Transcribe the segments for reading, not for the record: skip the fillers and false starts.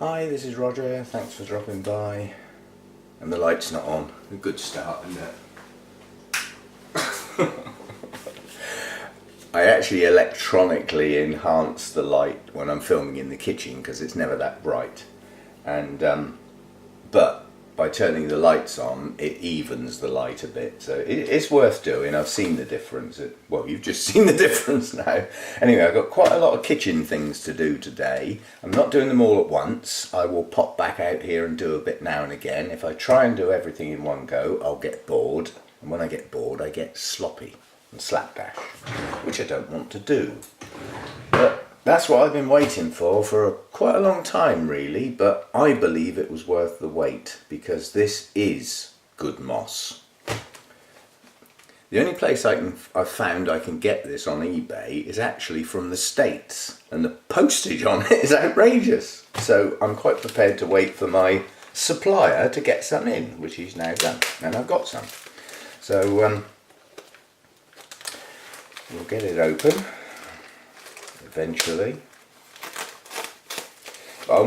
Hi, this is Roger, thanks for dropping by. And the light's not on. A good start, isn't it? I actually electronically enhance the light when I'm filming in the kitchen because it's never that bright. And but by turning the lights on, it evens the light a bit. So it's worth doing. I've seen the difference. Well, you've just seen the difference now. Anyway, I've got quite a lot of kitchen things to do today. I'm not doing them all at once. I will pop back out here and do a bit now and again. If I try and do everything in one go, I'll get bored. And when I get bored, I get sloppy and slapdash, which I don't want to do. But that's what I've been waiting for quite a long time really, but I believe it was worth the wait because this is good moss. The only place I've found I can get this on eBay is actually from the States, and the postage on it is outrageous. So I'm quite prepared to wait for my supplier to get some in, which he's now done, and I've got some. So we'll get it open eventually. But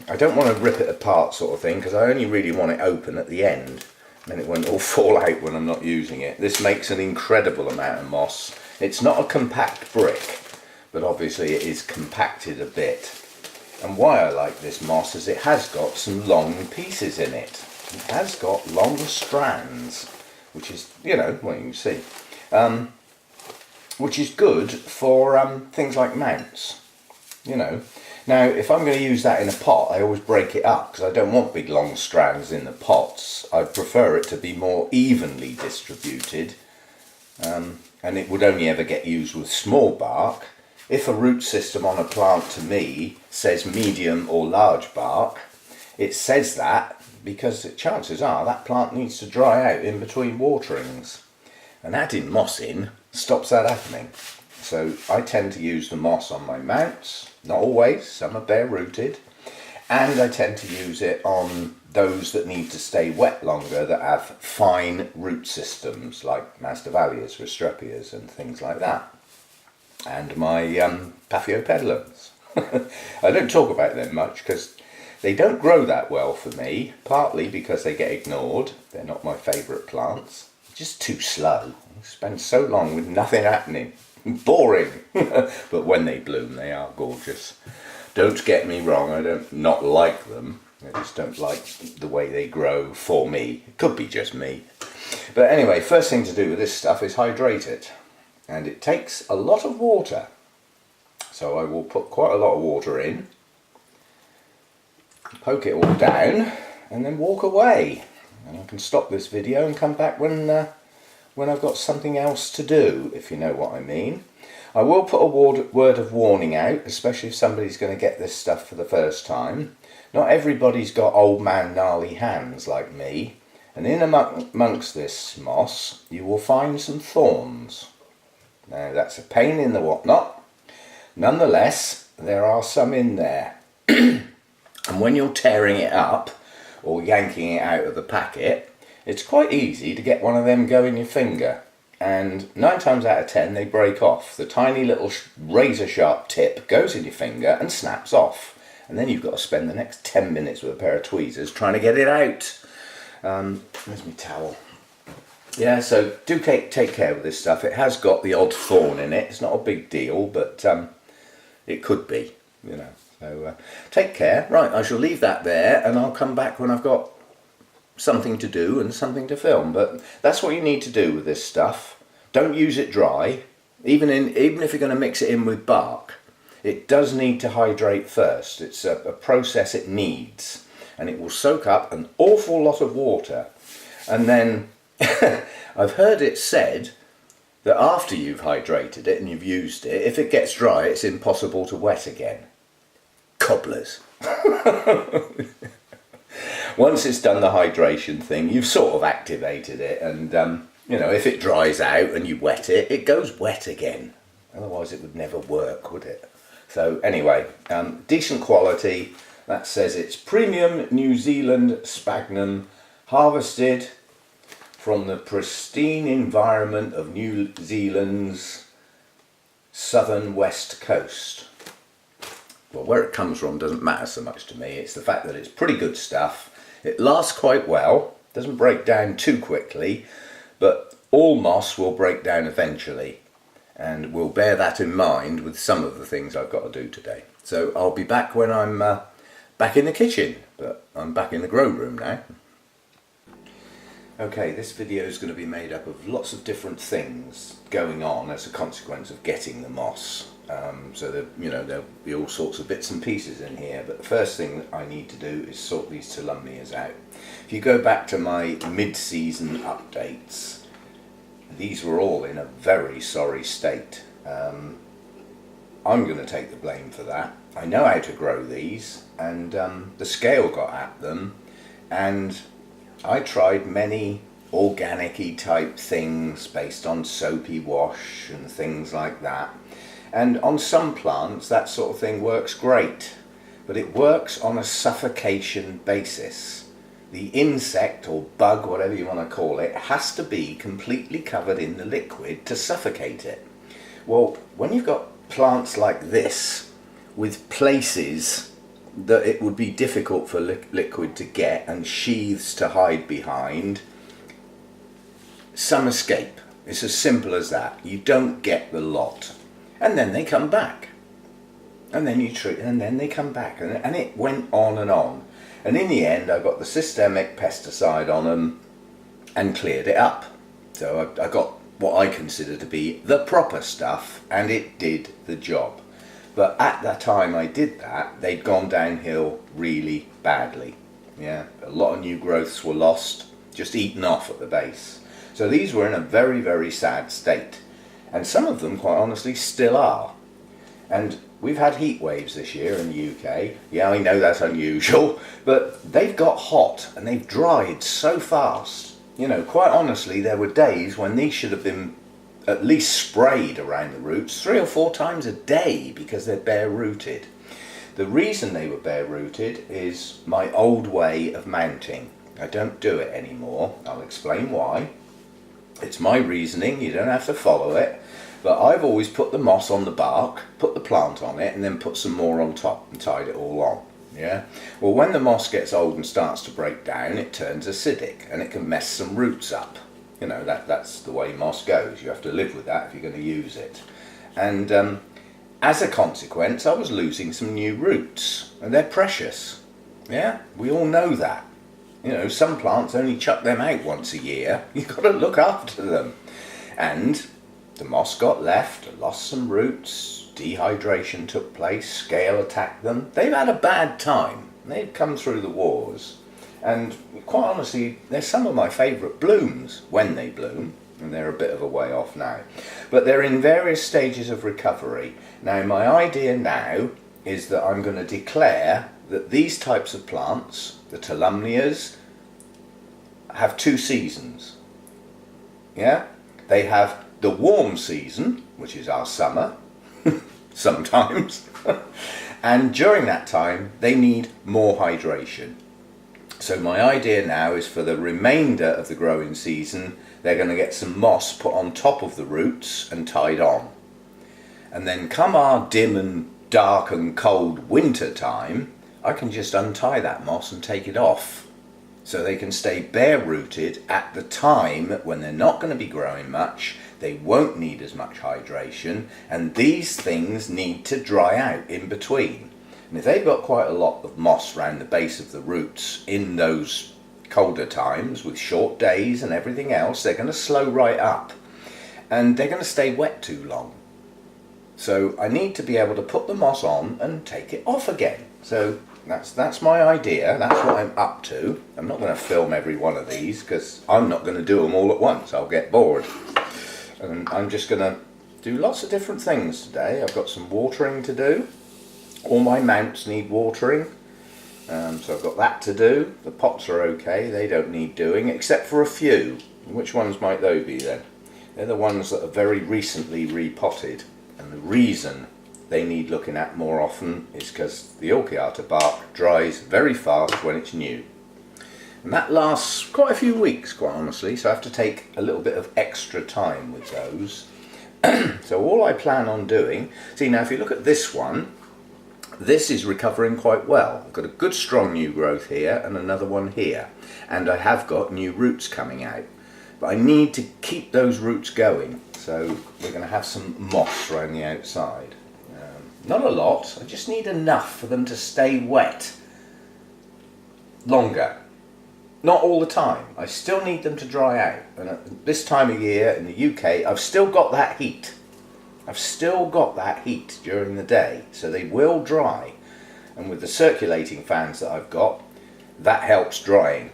I don't want to rip it apart sort of thing, because I only really want it open at the end, and then it won't all fall out when I'm not using it. This makes an incredible amount of moss. It's not a compact brick, but obviously it is compacted a bit. And why I like this moss is it has got some long pieces in it. It has got long strands, which is, you know, well, you can see. Which is good for things like mounts, you know. Now, if I'm going to use that in a pot, I always break it up because I don't want big long strands in the pots. I prefer it to be more evenly distributed, and it would only ever get used with small bark. If a root system on a plant to me says medium or large bark, it says that because chances are that plant needs to dry out in between waterings. And adding moss in stops that happening. So I tend to use the moss on my mounts, not always, some are bare rooted, and I tend to use it on those that need to stay wet longer, that have fine root systems like Masdevallias, Restrepias and things like that. And my Paphiopedilums. I don't talk about them much because they don't grow that well for me, partly because they get ignored. They're not my favourite plants. Just too slow. I spend so long with nothing happening. Boring. But when they bloom, they are gorgeous. Don't get me wrong, I don't not like them. I just don't like the way they grow for me. It could be just me. But anyway, first thing to do with this stuff is hydrate it. And it takes a lot of water. So I will put quite a lot of water in, poke it all down, and then walk away. And I can stop this video and come back when I've got something else to do, if you know what I mean. I will put a word of warning out, especially if somebody's going to get this stuff for the first time. Not everybody's got old man gnarly hands like me, and in amongst this moss you will find some thorns. Now that's a pain in the whatnot. Nonetheless, there are some in there. And when you're tearing it up, or yanking it out of the packet, it's quite easy to get one of them go in your finger, and 9 times out of 10 they break off. The tiny little razor sharp tip goes in your finger and snaps off, and then you've got to spend the next 10 minutes with a pair of tweezers trying to get it out. Where's my towel? Yeah, so do take care with this stuff. It has got the odd thorn in it. It's not a big deal, but it could be, you know. So take care. Right, I shall leave that there and I'll come back when I've got something to do and something to film. But that's what you need to do with this stuff. Don't use it dry. Even if you're going to mix it in with bark, it does need to hydrate first. It's a process it needs, and it will soak up an awful lot of water. And then I've heard it said that after you've hydrated it and you've used it, if it gets dry, it's impossible to wet again. Cobblers. Once it's done the hydration thing, you've sort of activated it, and you know, if it dries out and you wet it, it goes wet again. Otherwise it would never work, would it? So anyway, decent quality. That says it's premium New Zealand sphagnum, harvested from the pristine environment of New Zealand's southern west coast. well, where it comes from doesn't matter so much to me. It's the fact that it's pretty good stuff. It lasts quite well, doesn't break down too quickly, but all moss will break down eventually, and we'll bear that in mind with some of the things I've got to do today. So I'll be back when I'm back in the kitchen, but I'm back in the grow room now. Okay, this video is going to be made up of lots of different things going on as a consequence of getting the moss. So there'll be all sorts of bits and pieces in here, but the first thing that I need to do is sort these Tolumnias out. If you go back to my mid-season updates, these were all in a very sorry state. I'm going to take the blame for that. I know how to grow these, and the scale got at them, and I tried many organic-y type things based on soapy wash and things like that, and on some plants that sort of thing works great, but it works on a suffocation basis. The insect or bug, whatever you want to call it, has to be completely covered in the liquid to suffocate it. Well, when you've got plants like this with places that it would be difficult for liquid to get and sheaths to hide behind, some escape. It's as simple as that. You don't get the lot, and then they come back, and then you treat, and then they come back, and it went on, and in the end I got the systemic pesticide on them and cleared it up. So I got what I consider to be the proper stuff, and it did the job. But at the time I did that, they'd gone downhill really badly. Yeah, a lot of new growths were lost, just eaten off at the base. So these were in a very, very sad state. And some of them, quite honestly, still are. And we've had heat waves this year in the UK. Yeah, I know that's unusual, but they've got hot and they've dried so fast. You know, quite honestly, there were days when these should have been at least sprayed around the roots 3 or 4 times a day because they're bare rooted. The reason they were bare rooted is my old way of mounting. I don't do it anymore. I'll explain why. It's my reasoning, you don't have to follow it, but I've always put the moss on the bark, put the plant on it, and then put some more on top and tied it all on. Yeah. Well, when the moss gets old and starts to break down, it turns acidic and it can mess some roots up. You know, that's the way moss goes. You have to live with that if you're going to use it. And as a consequence, I was losing some new roots, and they're precious. Yeah, we all know that. You know, some plants only chuck them out once a year. You've got to look after them. And the moss got left, lost some roots, dehydration took place, scale attacked them. They've had a bad time. They've come through the wars. And quite honestly, they're some of my favourite blooms when they bloom, and they're a bit of a way off now. But they're in various stages of recovery. Now, my idea now is that I'm going to declare that these types of plants, the Tolumnias, have 2 seasons. Yeah? They have the warm season, which is our summer, sometimes, and during that time they need more hydration. So my idea now is for the remainder of the growing season, they're going to get some moss put on top of the roots and tied on. And then come our dim and dark and cold winter time, I can just untie that moss and take it off. So they can stay bare rooted at the time when they're not going to be growing much, they won't need as much hydration, and these things need to dry out in between. And if they've got quite a lot of moss around the base of the roots in those colder times with short days and everything else, they're going to slow right up and they're going to stay wet too long. So I need to be able to put the moss on and take it off again. So that's my idea, that's what I'm up to. I'm not going to film every one of these because I'm not going to do them all at once, I'll get bored. And I'm just going to do lots of different things today. I've got some watering to do. All my mounts need watering, so I've got that to do. The pots are okay, they don't need doing, except for a few. Which ones might those be then? They're the ones that are very recently repotted, and the reason they need looking at more often is because the Orchiata bark dries very fast when it's new. And that lasts quite a few weeks, quite honestly, so I have to take a little bit of extra time with those. So all I plan on doing, see now if you look at this one, This is recovering quite well. I've got a good strong new growth here and another one here, and I have got new roots coming out, but I need to keep those roots going, so we're going to have some moss around the outside. Not a lot, I just need enough for them to stay wet longer. Not all the time, I still need them to dry out, and at this time of year in the UK I've still got that heat. I've still got that heat during the day, so they will dry, and with the circulating fans that I've got, that helps drying.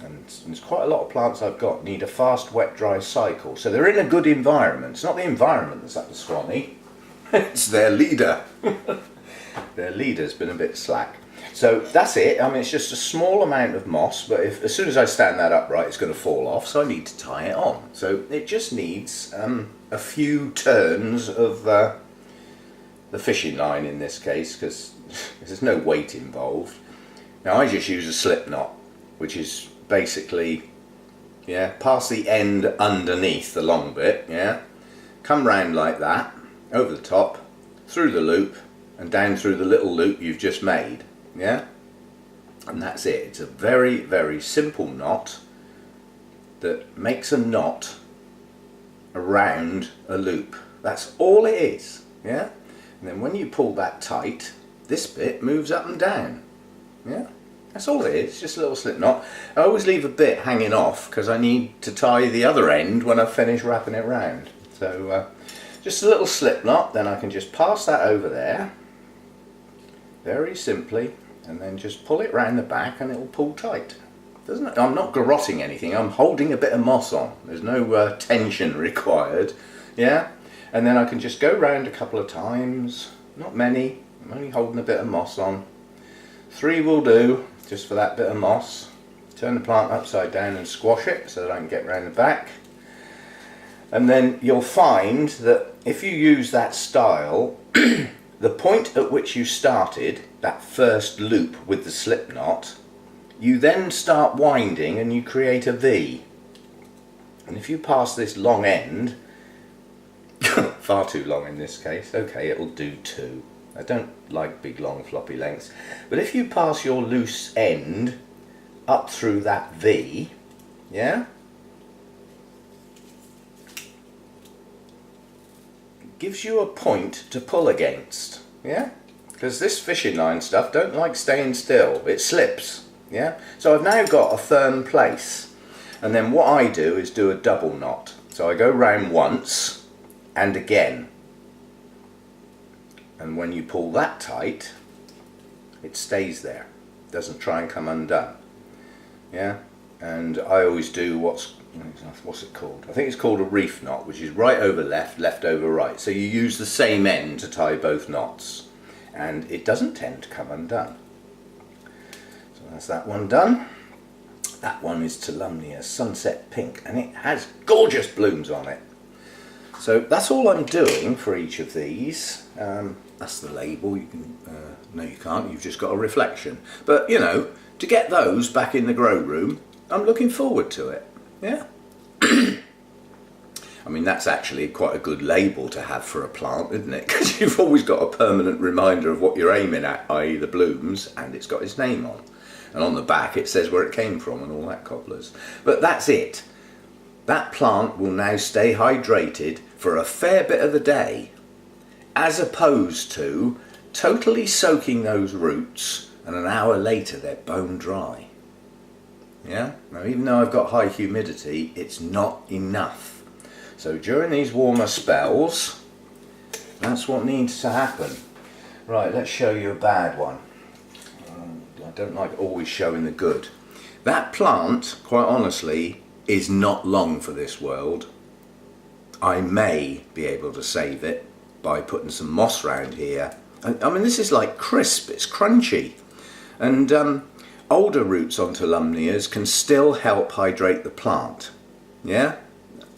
And there's quite a lot of plants I've got need a fast wet dry cycle, so they're in a good environment. It's not the environment that's up the Swanee, it's their leader. Their leader's been a bit slack. So that's it. I mean, it's just a small amount of moss, but as soon as I stand that upright it's going to fall off, so I need to tie it on. So it just needs a few turns of the fishing line in this case, because there's no weight involved. Now I just use a slip knot, which is basically, yeah, past the end underneath the long bit, yeah, come round like that, over the top, through the loop, and down through the little loop you've just made, yeah, and that's it. It's a very, very simple knot that makes a knot around a loop. That's all it is, yeah, and then when you pull that tight, this bit moves up and down, yeah. That's all it is, just a little slip knot. I always leave a bit hanging off because I need to tie the other end when I've finished wrapping it round. So just a little slip knot, then I can just pass that over there very simply, and then just pull it round the back and it will pull tight. Doesn't it? I'm not garrotting anything, I'm holding a bit of moss on. There's no tension required, yeah? And then I can just go round a couple of times, not many, I'm only holding a bit of moss on. 3 will do, just for that bit of moss. Turn the plant upside down and squash it so that I can get round the back. And then you'll find that if you use that style, the point at which you started, that first loop with the slip knot, you then start winding and you create a V. And if you pass this long end, far too long in this case, okay, it'll do 2. I don't like big long floppy lengths, but if you pass your loose end up through that V, yeah, it gives you a point to pull against, yeah, because this fishing line stuff don't like staying still, it slips, yeah. So I've now got a firm place, and then what I do is do a double knot. So I go round once and again. And when you pull that tight, it stays there, doesn't try and come undone, yeah. And I always do what's it called? I think it's called a reef knot, which is right over left, left over right. So you use the same end to tie both knots, and it doesn't tend to come undone. So that's that one done. That one is Tulumnia Sunset Pink, and it has gorgeous blooms on it. So that's all I'm doing for each of these. That's the label. You can no, you can't. You've just got a reflection. But you know, to get those back in the grow room, I'm looking forward to it. Yeah. I mean, that's actually quite a good label to have for a plant, isn't it? Because you've always got a permanent reminder of what you're aiming at, i.e. the blooms, and it's got its name on. And on the back it says where it came from and all that cobblers. But that's it. That plant will now stay hydrated for a fair bit of the day, as opposed to totally soaking those roots and an hour later they're bone dry. Yeah? Now, even though I've got high humidity, it's not enough. So during these warmer spells, that's what needs to happen. Right, let's show you a bad one. I don't like always showing the good. That plant, quite honestly, is not long for this world. I may be able to save it by putting some moss round here. I mean, this is like crisp, it's crunchy. And older roots on Tulumnias can still help hydrate the plant. Yeah?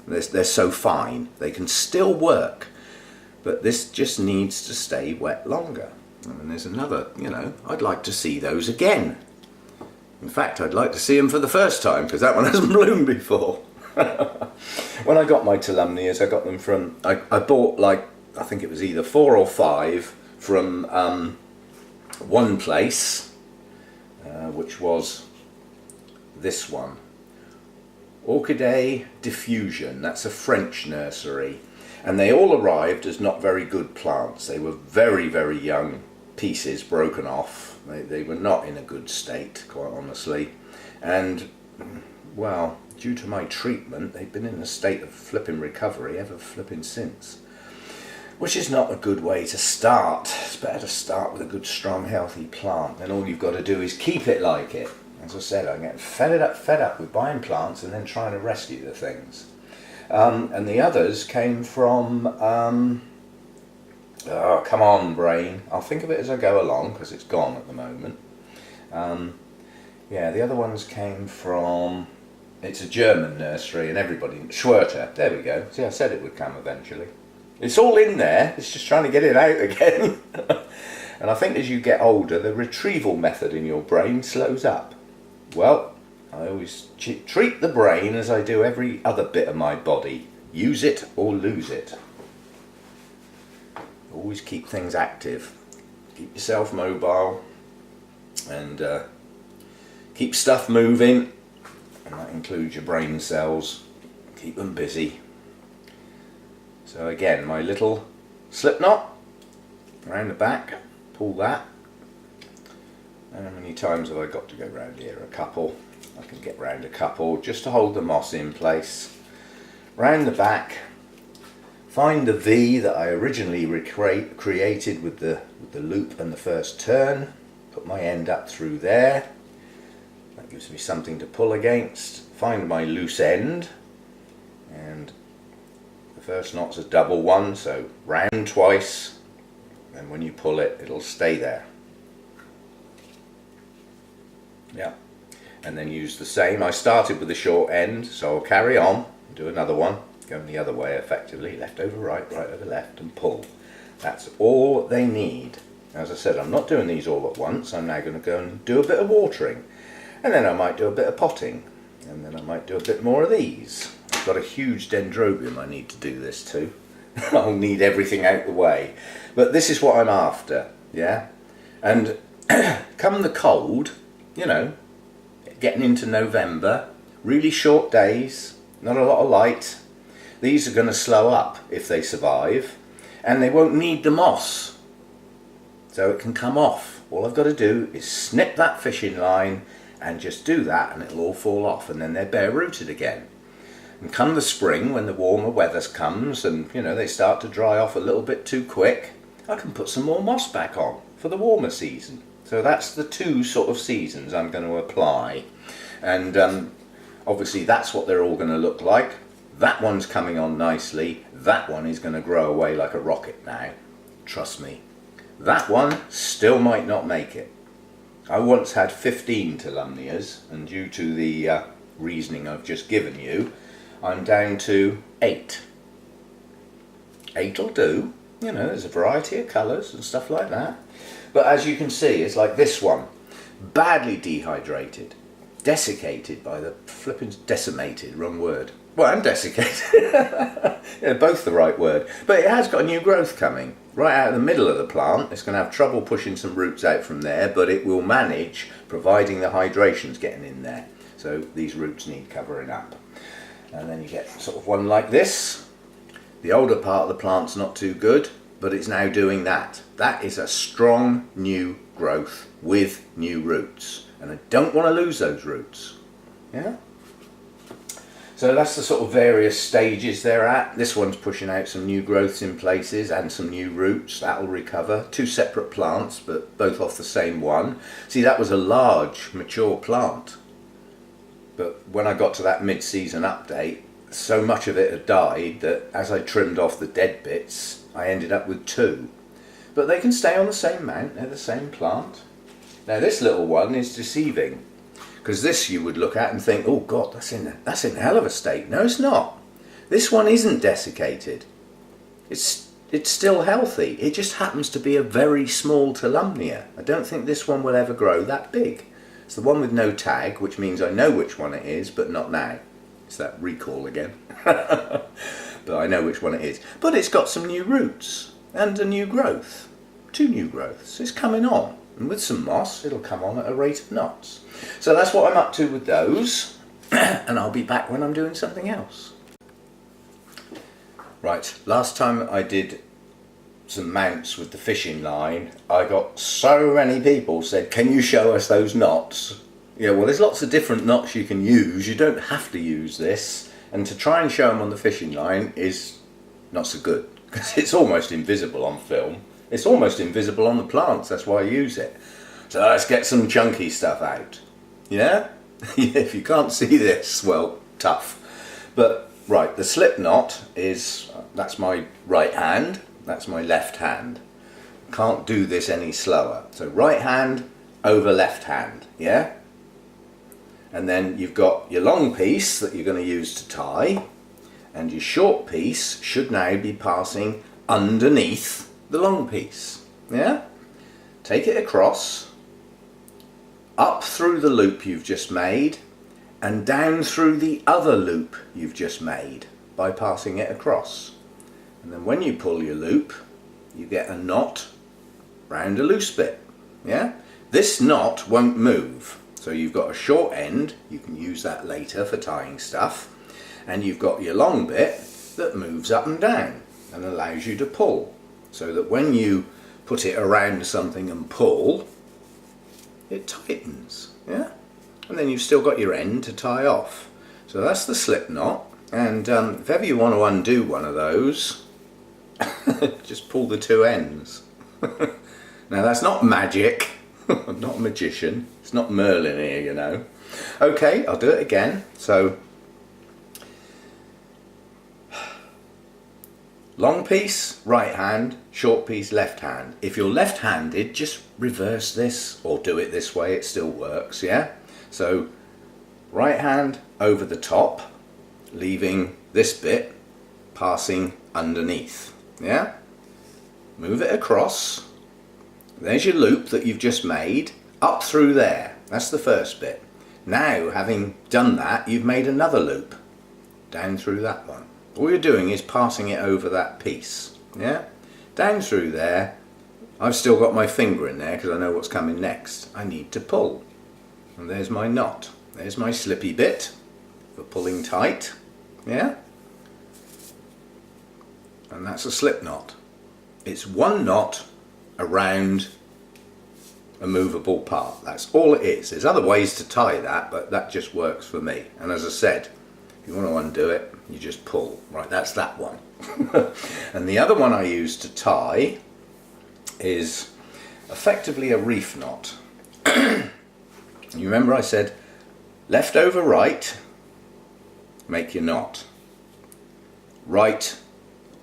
They're so fine, they can still work. But this just needs to stay wet longer. And there's another, you know, I'd like to see those again. In fact, I'd like to see them for the first time, because that one hasn't bloomed before. When I got my Tulumnias, I got them from, I bought like, I think it was either 4 or 5 from one place, which was this one. Orchids Diffusion, that's a French nursery, and they all arrived as not very good plants. They were very, very young pieces broken off. They were not in a good state, quite honestly, and well, due to my treatment they've been in a state of flipping recovery ever flipping since, which is not a good way to start. It's better to start with a good, strong, healthy plant, and all you've got to do is keep it like it. As I said, I'm getting fed up with buying plants and then trying to rescue the things. And the others came from, oh, come on brain, I'll think of it as I go along because it's gone at the moment. Yeah, the other ones came from, it's a German nursery, and everybody, Schwerter, there we go. See, I said it would come eventually. It's all in there, it's just trying to get it out again. And I think as you get older, the retrieval method in your brain slows up. Well, I always treat the brain as I do every other bit of my body. Use it or lose it. Always keep things active. Keep yourself mobile and keep stuff moving. And that includes your brain cells. Keep them busy. So again, my little slip knot around the back. Pull that. And how many times have I got to go round here? A couple. I can get round a couple just to hold the moss in place. Round the back, find the V that I originally created with the loop and the first turn. Put my end up through there. That gives me something to pull against. Find my loose end, and the first knot's a double one, so round twice, and when you pull it, it'll stay there. Yeah, and then use the same. I started with the short end, so I'll carry on, do another one, going the other way effectively, left over right, right over left, and pull. That's all they need. As I said, I'm not doing these all at once. I'm now going to go and do a bit of watering, and then I might do a bit of potting, and then I might do a bit more of these. I've got a huge dendrobium I need to do this to. I'll need everything out the way, but this is what I'm after, yeah. And come the cold, you know, getting into November, really short days, not a lot of light, these are going to slow up if they survive, and they won't need the moss, so it can come off. All I've got to do is snip that fishing line and just do that, and it'll all fall off, and then they're bare rooted again. And come the spring, when the warmer weather comes and, you know, they start to dry off a little bit too quick, I can put some more moss back on for the warmer season. So that's the two sort of seasons I'm going to apply, and obviously that's what they're all going to look like. That one's coming on nicely. That one is going to grow away like a rocket now, trust me. That one still might not make it. I once had 15 Tolumnias, and due to the reasoning I've just given you, I'm down to 8. 8'll do. You know, there's a variety of colours and stuff like that. But as you can see, it's like this one, badly dehydrated, desiccated by the flipping, decimated, wrong word. Well, and desiccated, yeah, both the right word. But it has got a new growth coming, right out of the middle of the plant. It's going to have trouble pushing some roots out from there, but it will manage, providing the hydration's getting in there. So these roots need covering up. And then you get sort of one like this. The older part of the plant's not too good, but it's now doing that. That is a strong new growth with new roots, and I don't want to lose those roots. Yeah. So that's the sort of various stages they're at. This one's pushing out some new growths in places and some new roots. That'll recover. Two separate plants, but both off the same one. See, that was a large, mature plant. But when I got to that mid-season update, so much of it had died that as I trimmed off the dead bits, I ended up with 2. But they can stay on the same mount, they're the same plant. Now this little one is deceiving, because this you would look at and think, oh God, that's in a hell of a state. No, it's not. This one isn't desiccated. It's still healthy. It just happens to be a very small Tolumnia. I don't think this one will ever grow that big. It's the one with no tag, which means I know which one it is, but not now. It's that recall again. But I know which one it is. But it's got some new roots and a new growth. 2 new growths. It's coming on. And with some moss, it'll come on at a rate of knots. So that's what I'm up to with those. And I'll be back when I'm doing something else. Right, last time I did some mounts with the fishing line, I got so many people said, can you show us those knots? Yeah, well, there's lots of different knots you can use. You don't have to use this. And to try and show them on the fishing line is not so good, because it's almost invisible on film. It's almost invisible on the plants, that's why I use it. So let's get some chunky stuff out. Yeah? If you can't see this, well, tough. But, right, the slip knot is, that's my right hand, that's my left hand. Can't do this any slower. So right hand over left hand, yeah? And then you've got your long piece that you're going to use to tie, and your short piece should now be passing underneath the long piece, yeah? Take it across, up through the loop you've just made, and down through the other loop you've just made by passing it across. And then when you pull your loop, you get a knot round a loose bit, yeah? This knot won't move. So you've got a short end, you can use that later for tying stuff, and you've got your long bit that moves up and down and allows you to pull, so that when you put it around something and pull, it tightens, yeah? And then you've still got your end to tie off. So that's the slip knot, and if ever you want to undo one of those, just pull the two ends. Now that's not magic. I'm not a magician. It's not Merlin here, you know. Okay, I'll do it again. So, long piece, right hand, short piece, left hand. If you're left-handed, just reverse this or do it this way, it still works, yeah? So, right hand over the top, leaving this bit passing underneath, yeah? Move it across. There's your loop that you've just made, up through there. That's the first bit. Now, having done that, you've made another loop down through that one. All you're doing is passing it over that piece, yeah? Down through there. I've still got my finger in there because I know what's coming next. I need to pull. And there's my knot. There's my slippy bit for pulling tight, yeah? And that's a slip knot. It's one knot around a movable part. That's all it is. There's other ways to tie that, but that just works for me. And as I said, if you want to undo it, you just pull. Right, that's that one. And the other one I use to tie is effectively a reef knot. You remember I said left over right, make your knot. Right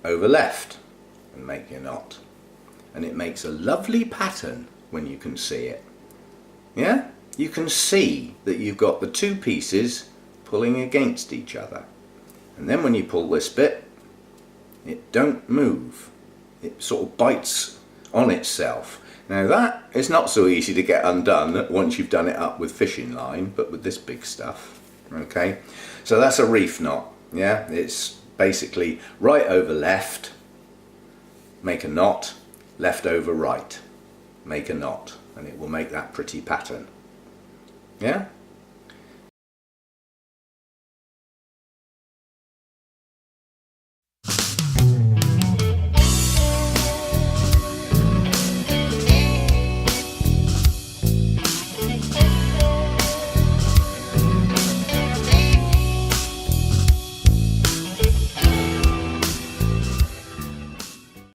over left and make your knot. And it makes a lovely pattern when you can see it. Yeah? You can see that you've got the two pieces pulling against each other. And then when you pull this bit, it don't move. It sort of bites on itself. Now that is not so easy to get undone once you've done it up with fishing line, but with this big stuff. Okay? So that's a reef knot. Yeah? It's basically right over left, make a knot, left over right, make a knot, and it will make that pretty pattern. Yeah?